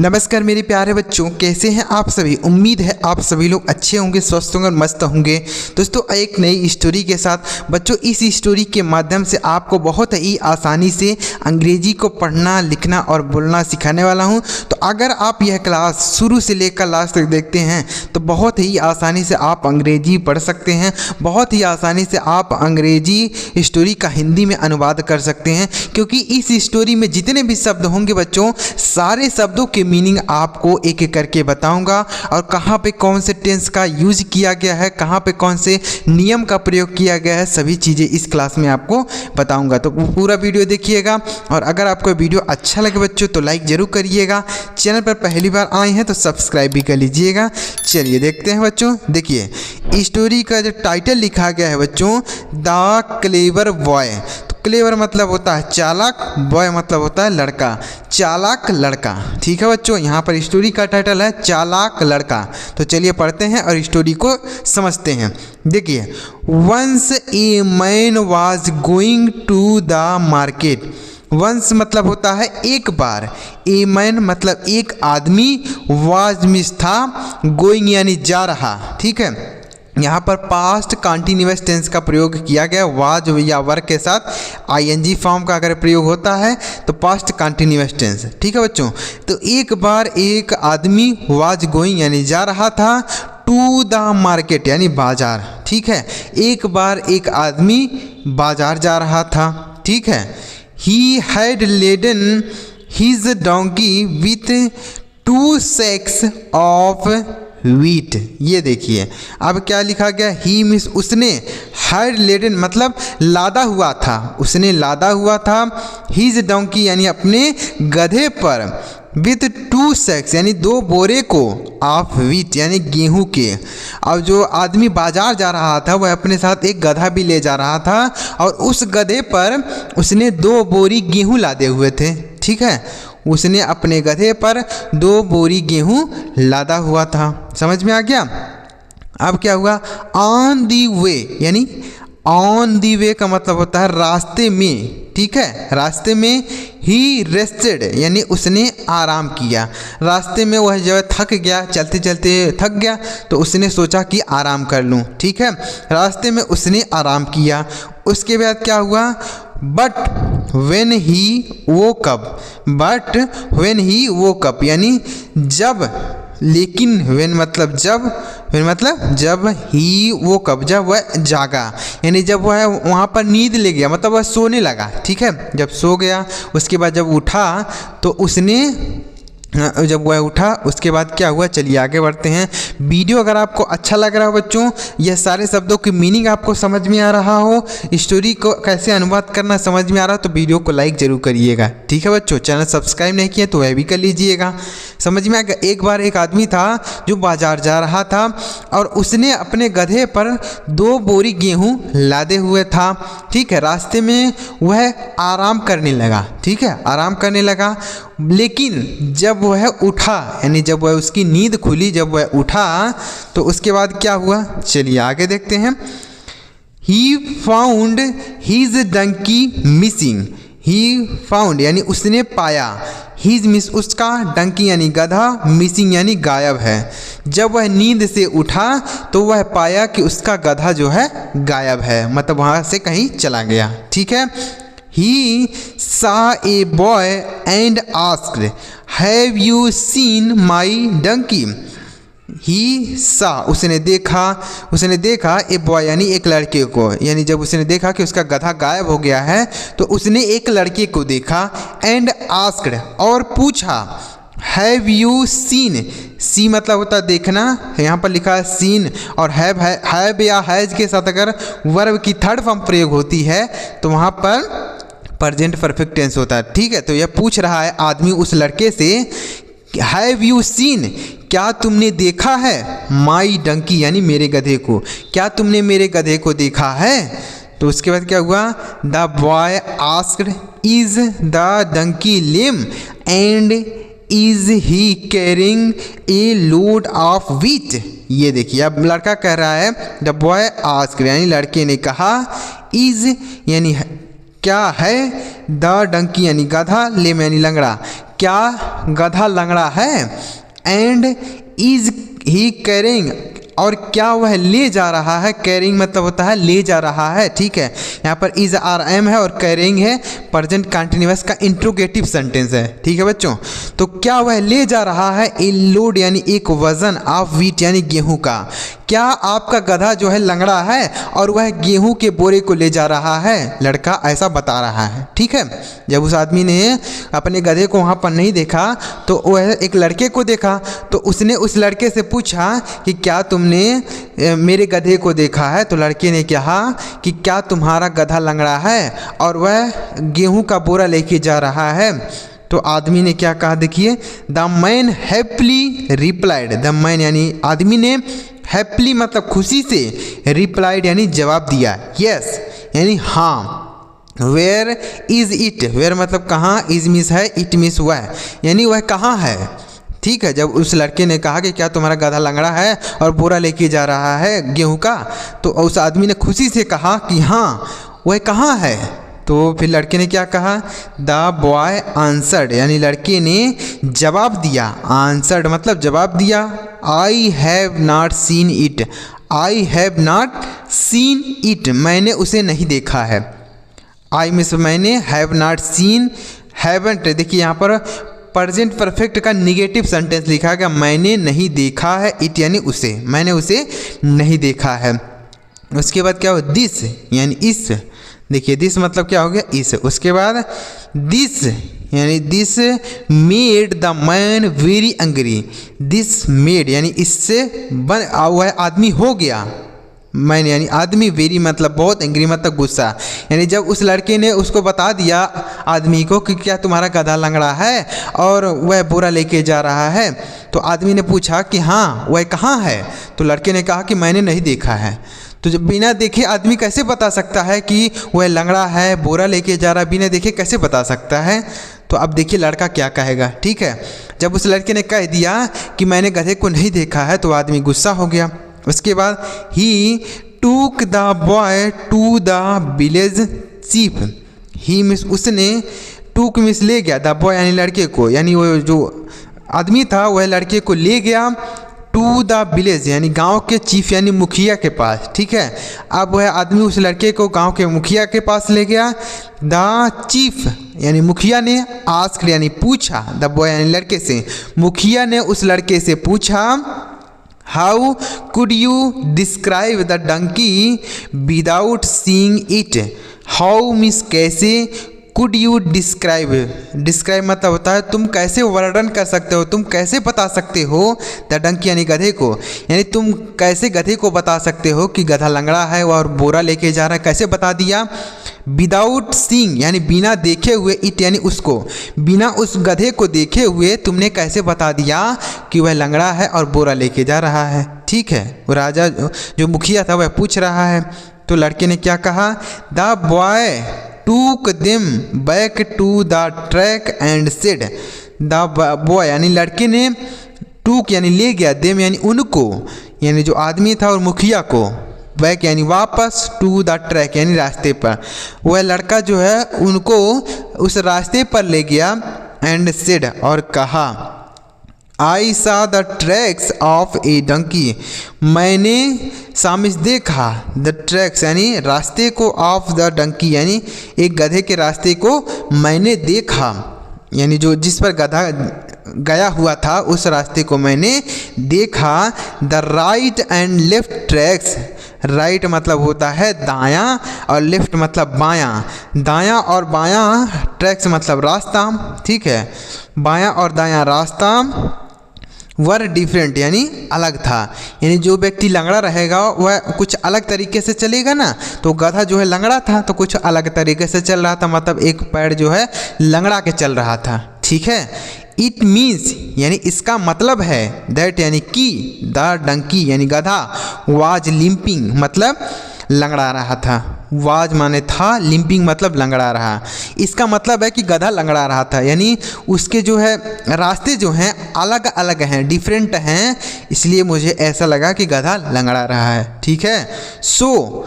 नमस्कार मेरे प्यारे बच्चों, कैसे हैं आप सभी। उम्मीद है आप सभी लोग अच्छे होंगे, स्वस्थ होंगे और मस्त होंगे। दोस्तों, एक नई स्टोरी के साथ बच्चों, इस स्टोरी के माध्यम से आपको बहुत ही आसानी से अंग्रेजी को पढ़ना, लिखना और बोलना सिखाने वाला हूं। तो अगर आप यह क्लास शुरू से लेकर लास्ट तक देखते हैं तो बहुत ही आसानी से आप अंग्रेजी पढ़ सकते हैं। बहुत ही आसानी से आप अंग्रेजी स्टोरी का हिंदी में अनुवाद कर सकते हैं, क्योंकि इस स्टोरी में जितने भी शब्द होंगे बच्चों, सारे शब्दों के मीनिंग आपको एक एक करके बताऊंगा और कहाँ पे कौन से टेंस का यूज किया गया है, कहाँ पे कौन से नियम का प्रयोग किया गया है, सभी चीज़ें इस क्लास में आपको बताऊंगा। तो पूरा वीडियो देखिएगा और अगर आपको वीडियो अच्छा लगे बच्चों तो लाइक ज़रूर करिएगा। चैनल पर पहली बार आए हैं तो सब्सक्राइब भी कर लीजिएगा। चलिए देखते हैं बच्चों। देखिए, स्टोरी का जो टाइटल लिखा गया है बच्चों, द क्लेवर बॉय। क्लेवर मतलब होता है चालाक, बॉय मतलब होता है लड़का, चालाक लड़का। ठीक है बच्चों, यहाँ पर स्टोरी का टाइटल है चालाक लड़का। तो चलिए पढ़ते हैं और स्टोरी को समझते हैं। देखिए, once a man was going to the market. Once मतलब होता है एक बार, ए मैन मतलब एक आदमी, वाज मिस था, गोइंग यानी जा रहा। ठीक है, यहाँ पर पास्ट कंटिन्यूअस टेंस का प्रयोग किया गया। वाज या वर्क के साथ आईएनजी फॉर्म का अगर प्रयोग होता है तो पास्ट कंटिन्यूअस टेंस। ठीक है बच्चों, तो एक बार एक आदमी वाज गोइंग यानी जा रहा था, टू द मार्केट यानी बाजार। ठीक है, एक बार एक आदमी बाजार जा रहा था। ठीक है, he had laden his donkey with 2 sacks of wheat. ये देखिए, अब क्या लिखा गया, ही मीन्स उसने, हैड लेडन मतलब लादा हुआ था, उसने लादा हुआ था, हिज डोंकी यानी अपने गधे पर, विथ 2 sacks यानी 2 बोरे को, ऑफ वीट यानी गेहूं के। अब जो आदमी बाजार जा रहा था वह अपने साथ एक गधा भी ले जा रहा था और उस गधे पर उसने 2 बोरी गेहूं लादे हुए थे। ठीक है, उसने अपने गधे पर 2 बोरी गेहूं लादा हुआ था। समझ में आ गया। अब क्या हुआ, ऑन दी वे यानी ऑन दी वे का मतलब होता है रास्ते में। ठीक है, रास्ते में, ही रेस्टेड यानी उसने आराम किया। रास्ते में वह जब थक गया, चलते चलते थक गया तो उसने सोचा कि आराम कर लूँ। ठीक है, रास्ते में उसने आराम किया। उसके बाद क्या हुआ, but when he woke up, but when he woke up यानी जब, लेकिन वेन मतलब जब, वेन मतलब जब, ही वोक अप जब वह जागा यानी जब वह वहाँ पर नींद ले गया, मतलब वह सोने लगा। ठीक है, जब सो गया उसके बाद जब उठा तो उसने, जब वह उठा उसके बाद क्या हुआ, चलिए आगे बढ़ते हैं। वीडियो अगर आपको अच्छा लग रहा हो बच्चों, यह सारे शब्दों की मीनिंग आपको समझ में आ रहा हो, स्टोरी को कैसे अनुवाद करना समझ में आ रहा हो, तो वीडियो को लाइक जरूर करिएगा। ठीक है बच्चों, चैनल सब्सक्राइब नहीं किया तो वह भी कर लीजिएगा। समझ में आ गया। एक बार एक आदमी था जो बाजार जा रहा था और उसने अपने गधे पर 2 बोरी गेहूँ लादे हुए था। ठीक है, रास्ते में वह आराम करने लगा। ठीक है, आराम करने लगा, लेकिन जब वह उठा यानी जब वह उसकी नींद खुली, जब वह उठा तो उसके बाद क्या हुआ, चलिए आगे देखते हैं। He found his donkey missing. He found यानी उसने पाया, हिज मिस उसका, डंकी यानी गधा, मिसिंग यानी गायब है। जब वह नींद से उठा तो वह पाया कि उसका गधा जो है गायब है, मतलब वहाँ से कहीं चला गया। ठीक है, He saw a boy and asked, "Have you seen my donkey?" He saw उसने देखा ए बॉय यानी एक लड़के को, यानी जब उसने देखा कि उसका गधा गायब हो गया है तो उसने एक लड़के को देखा, एंड आस्क्ड और पूछा, हैव यू सीन, सी मतलब होता है देखना, यहाँ पर लिखा है सीन, और हैव या हैज के साथ अगर वर्ब की थर्ड फॉर्म प्रयोग होती है तो वहाँ पर प्रेजेंट परफेक्ट टेंस होता है। ठीक है, तो यह पूछ रहा है आदमी उस लड़के से, हैव यू सीन, क्या तुमने देखा है, माई डंकी यानी मेरे गधे को, क्या तुमने मेरे गधे को देखा है। तो उसके बाद क्या हुआ, the boy asked, is the donkey lame and is he carrying a load of wheat. ये देखिए, अब लड़का कह रहा है, द बॉय आस्क्ड यानी लड़के ने कहा, इज यानी क्या है, द डंकी यानी गधा, लेम यानी लंगड़ा, क्या गधा लंगड़ा है? एंड इज ही कैरिंग, और क्या वह ले जा रहा है? कैरिंग मतलब होता है ले जा रहा है, ठीक है। यहाँ पर इज आर एम है और कैरिंग है प्रेजेंट कंटिन्यूअस का इंट्रोगेटिव सेंटेंस है, ठीक है बच्चों। तो क्या वह ले जा रहा है ए लोड यानी एक वजन ऑफ व्हीट यानी गेहूं का? क्या आपका गधा जो है लंगड़ा है और वह गेहूं के बोरे को ले जा रहा है? लड़का ऐसा बता रहा है, ठीक है। जब उस आदमी ने अपने गधे को वहाँ पर नहीं देखा तो वह एक लड़के को देखा, तो उसने उस लड़के से पूछा कि क्या तुमने मेरे गधे को देखा है? तो लड़के ने कहा कि क्या तुम्हारा गधा लंगड़ा है और वह गेहूं का बोरा लेके जा रहा है? तो आदमी ने क्या कहा देखिए, the man happily replied. The man यानी आदमी ने हैप्पीली मतलब खुशी से, रिप्लाइड यानी जवाब दिया, यस यानी हाँ। Where is it? वेयर मतलब कहाँ, इज मिस है, इट मिस वह, यानी वह कहाँ है, ठीक है। जब उस लड़के ने कहा कि क्या तुम्हारा गधा लंगड़ा है और बोरा लेके जा रहा है गेहूं का, तो उस आदमी ने खुशी से कहा कि हाँ वह कहाँ है। तो फिर लड़के ने क्या कहा, द बॉय आंसर्ड, यानी लड़के ने जवाब दिया। आंसर्ड मतलब जवाब दिया। I have not seen it. I have not seen it, मैंने उसे नहीं देखा है। आई मीन्स मैंने, हैव नॉट सीन, हैवंट देखिए यहाँ पर प्रेजेंट परफेक्ट का निगेटिव सेंटेंस लिखा गया, मैंने नहीं देखा है, इट यानी उसे, मैंने उसे नहीं देखा है। उसके बाद क्या हो, दिस यानी इस, देखिए दिस मतलब क्या हो गया, इस। उसके बाद दिस यानी this made the man very angry. This made यानी इससे बन वह आदमी हो गया, मैन यानी आदमी, वेरी मतलब बहुत, एंग्री मतलब गुस्सा। यानी जब उस लड़के ने उसको बता दिया आदमी को कि क्या तुम्हारा गधा लंगड़ा है और वह बोरा लेके जा रहा है, तो आदमी ने पूछा कि हाँ वह कहाँ है? तो लड़के ने कहा कि मैंने नहीं देखा है। तो जब बिना देखे आदमी कैसे बता सकता है कि वह लंगड़ा है, बोरा लेके जा रहा है? बिना देखे कैसे बता सकता है? तो अब देखिए लड़का क्या कहेगा, ठीक है। जब उस लड़के ने कह दिया कि मैंने गधे को नहीं देखा है तो आदमी गुस्सा हो गया। उसके बाद ही took the boy to the village chief. He means उसने, टूक मिस ले गया, द बॉय यानी लड़के को, यानी वो जो आदमी था वह लड़के को ले गया टू द विलेज यानी गांव के चीफ यानी मुखिया के पास, ठीक है। अब वह आदमी उस लड़के को गांव के मुखिया के पास ले गया। द चीफ यानी मुखिया ने, आस्क्ड यानी पूछा, द बॉय यानी लड़के से, मुखिया ने उस लड़के से पूछा, how could you describe the donkey without seeing it? How means कैसे, कुड यू डिस्क्राइब, डिस्क्राइब मतलब होता है तुम कैसे वर्णन कर सकते हो, तुम कैसे बता सकते हो, द डंकी यानी गधे को, यानी तुम कैसे गधे को बता सकते हो कि गधा लंगड़ा है और बोरा लेके जा रहा है, कैसे बता दिया? विदाउट सीइंग यानी बिना देखे हुए, इट यानी उसको, बिना उस गधे को देखे हुए तुमने कैसे बता दिया कि वह लंगड़ा है और बोरा लेके जा रहा है, ठीक है। वो राजा जो मुखिया था वह पूछ रहा है। तो लड़के ने क्या कहा, the boy took them back to the track and said. The boy यानी लड़के ने, टूक यानी ले गया, देम यानी उनको, यानी जो आदमी था और मुखिया को, बैक यानी वापस, टू द ट्रैक यानी रास्ते पर, वह लड़का जो है उनको उस रास्ते पर ले गया। एंड सेड और कहा, आई सा द ट्रैक्स ऑफ ए डंकी। मैंने सामिस देखा, द ट्रैक्स यानी रास्ते को, ऑफ द डंकी यानी एक गधे के रास्ते को मैंने देखा, यानी जो जिस पर गधा गया हुआ था उस रास्ते को मैंने देखा। The right and left tracks, right मतलब होता है दायां और लेफ्ट मतलब बायां, दायां और बायां, ट्रैक्स मतलब रास्ता, ठीक है। बायां और दायां रास्ता वर डिफरेंट यानी अलग था, यानी जो व्यक्ति लंगड़ा रहेगा वह कुछ अलग तरीके से चलेगा ना, तो गधा जो है लंगड़ा था तो कुछ अलग तरीके से चल रहा था, मतलब एक पैर जो है लंगड़ा के चल रहा था, ठीक है। इट मीन्स यानी इसका मतलब है, दैट यानी कि, द डंकी यानी गधा, वाज लिम्पिंग मतलब लंगड़ा रहा था, वाज माने था, लिम्पिंग मतलब लंगड़ा रहा। इसका मतलब है कि गधा लंगड़ा रहा था, यानी उसके जो है रास्ते जो हैं अलग अलग हैं, डिफरेंट हैं, इसलिए मुझे ऐसा लगा कि गधा लंगड़ा रहा है, ठीक है। So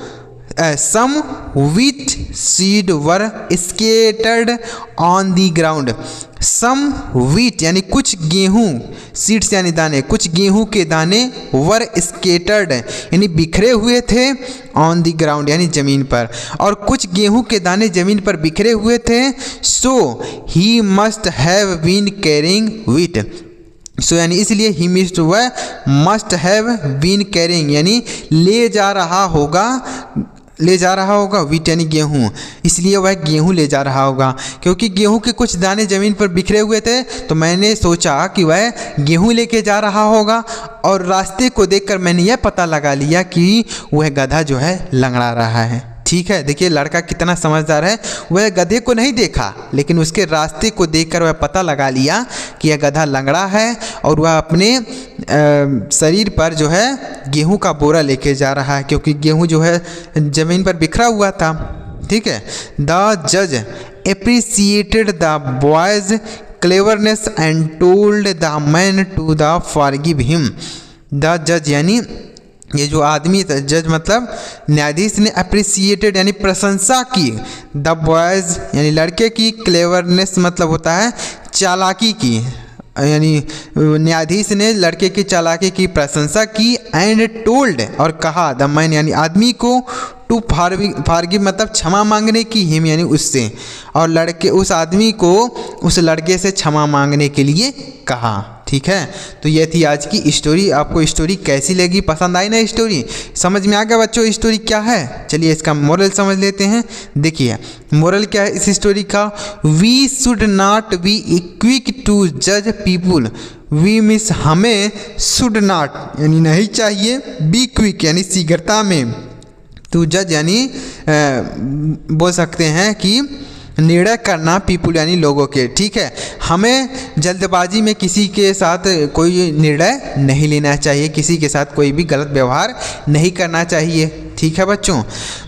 some wheat seed were scattered on the ground. Some wheat यानी कुछ गेहूँ, सीड्स यानी दाने, कुछ गेहूँ के दाने वर स्केटर्ड यानी बिखरे हुए थे ऑन दी ग्राउंड यानी ज़मीन पर, और कुछ गेहूँ के दाने ज़मीन पर बिखरे हुए थे। So he must have been carrying wheat. So यानी इसलिए ही मिस्ट वह मस्ट हैव बीन कैरिंग यानी ले जा रहा होगा व्हीट यानी गेहूँ, इसलिए वह गेहूँ ले जा रहा होगा। क्योंकि गेहूँ के कुछ दाने ज़मीन पर बिखरे हुए थे तो मैंने सोचा कि वह गेहूँ लेके जा रहा होगा, और रास्ते को देखकर मैंने यह पता लगा लिया कि वह गधा जो है लंगड़ा रहा है। ठीक है, देखिए लड़का कितना समझदार है, वह गधे को नहीं देखा लेकिन उसके रास्ते को देखकर वह पता लगा लिया कि यह गधा लंगड़ा है और वह अपने शरीर पर जो है गेहूं का बोरा लेके जा रहा है, क्योंकि गेहूं जो है ज़मीन पर बिखरा हुआ था। ठीक है, द जज appreciated the boy's cleverness and told the man to the forgive him. The जज यानी ये जो आदमी था, जज मतलब न्यायाधीश ने अप्रिसिएटेड यानी प्रशंसा की, द बॉयज़ यानी लड़के की, क्लेवरनेस मतलब होता है चालाकी की, यानी न्यायाधीश ने लड़के की चालाकी की प्रशंसा की, एंड टोल्ड और कहा, द मैन यानी आदमी को, टू फॉरगिव मतलब क्षमा मांगने की, हिम यानी उससे, और लड़के उस आदमी को उस लड़के से क्षमा मांगने के लिए कहा। ठीक है, तो ये थी आज की स्टोरी। आपको स्टोरी कैसी लगी, पसंद आई ना स्टोरी, समझ में आ गया बच्चों स्टोरी क्या है? चलिए इसका मोरल समझ लेते हैं। देखिए मोरल क्या है इस स्टोरी का, we should not be quick to जज पीपुल। वी मिस हमें, शुड नॉट यानी नहीं चाहिए, बी क्विक यानी शीघ्रता में, टू जज यानी बोल सकते हैं कि निर्णय करना, पीपुल यानी लोगों के। ठीक है, हमें जल्दबाजी में किसी के साथ कोई निर्णय नहीं लेना चाहिए, किसी के साथ कोई भी गलत व्यवहार नहीं करना चाहिए। ठीक है बच्चों,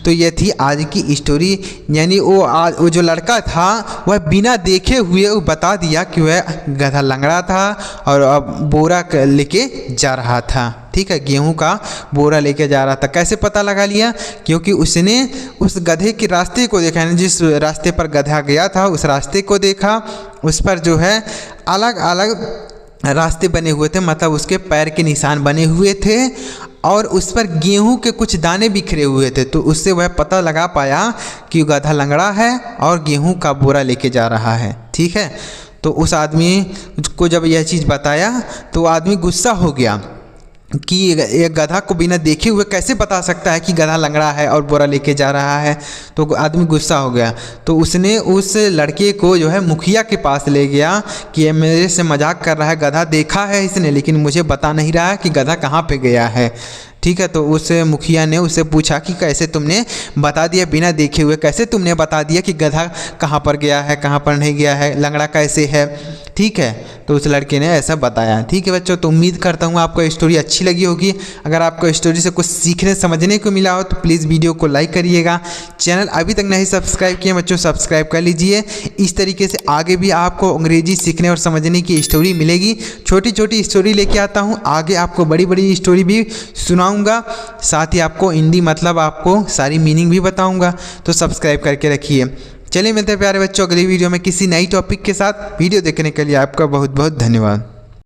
तो ये थी आज की स्टोरी। यानी वो जो लड़का था वह बिना देखे हुए वो बता दिया कि वह गधा लंगड़ा था और अब बोरा लेके जा रहा था। ठीक है, गेहूं का बोरा लेके जा रहा था। कैसे पता लगा लिया? क्योंकि उसने उस गधे के रास्ते को देखा, यानी जिस रास्ते पर गधा गया था उस रास्ते को देखा, उस पर जो है अलग अलग रास्ते बने हुए थे, मतलब उसके पैर के निशान बने हुए थे और उस पर गेहूं के कुछ दाने बिखरे हुए थे। तो उससे वह पता लगा पाया कि गधा लंगड़ा है और गेहूं का बोरा लेके जा रहा है। ठीक है, तो उस आदमी को जब यह चीज़ बताया तो आदमी गुस्सा हो गया कि ये गधा को बिना देखे हुए कैसे बता सकता है कि गधा लंगड़ा है और बोरा लेके जा रहा है। तो आदमी गुस्सा हो गया, तो उसने उस लड़के को जो है मुखिया के पास ले गया कि ये मेरे से मजाक कर रहा है, गधा देखा है इसने लेकिन मुझे बता नहीं रहा है कि गधा कहाँ पे गया है। ठीक है, तो उस मुखिया ने उससे पूछा कि कैसे तुमने बता दिया, बिना देखे हुए कैसे तुमने बता दिया कि गधा कहाँ पर गया है, कहाँ पर नहीं गया है, लंगड़ा कैसे है। ठीक है, तो उस लड़के ने ऐसा बताया। ठीक है बच्चों, तो उम्मीद करता हूँ आपको स्टोरी अच्छी लगी होगी। अगर आपको स्टोरी से कुछ सीखने समझने को मिला हो तो प्लीज़ वीडियो को लाइक करिएगा। चैनल अभी तक नहीं सब्सक्राइब किए बच्चों, सब्सक्राइब कर लीजिए। इस तरीके से आगे भी आपको अंग्रेजी सीखने और समझने की स्टोरी मिलेगी। छोटी छोटी स्टोरी लेके आता हूँ, आगे आपको बड़ी बड़ी स्टोरी भी सुनाऊँगा, साथ ही आपको हिंदी मतलब आपको सारी मीनिंग भी बताऊँगा। तो सब्सक्राइब करके रखिए। चलिए मिलते हैं प्यारे बच्चों अगली वीडियो में किसी नई टॉपिक के साथ। वीडियो देखने के लिए आपका बहुत बहुत धन्यवाद।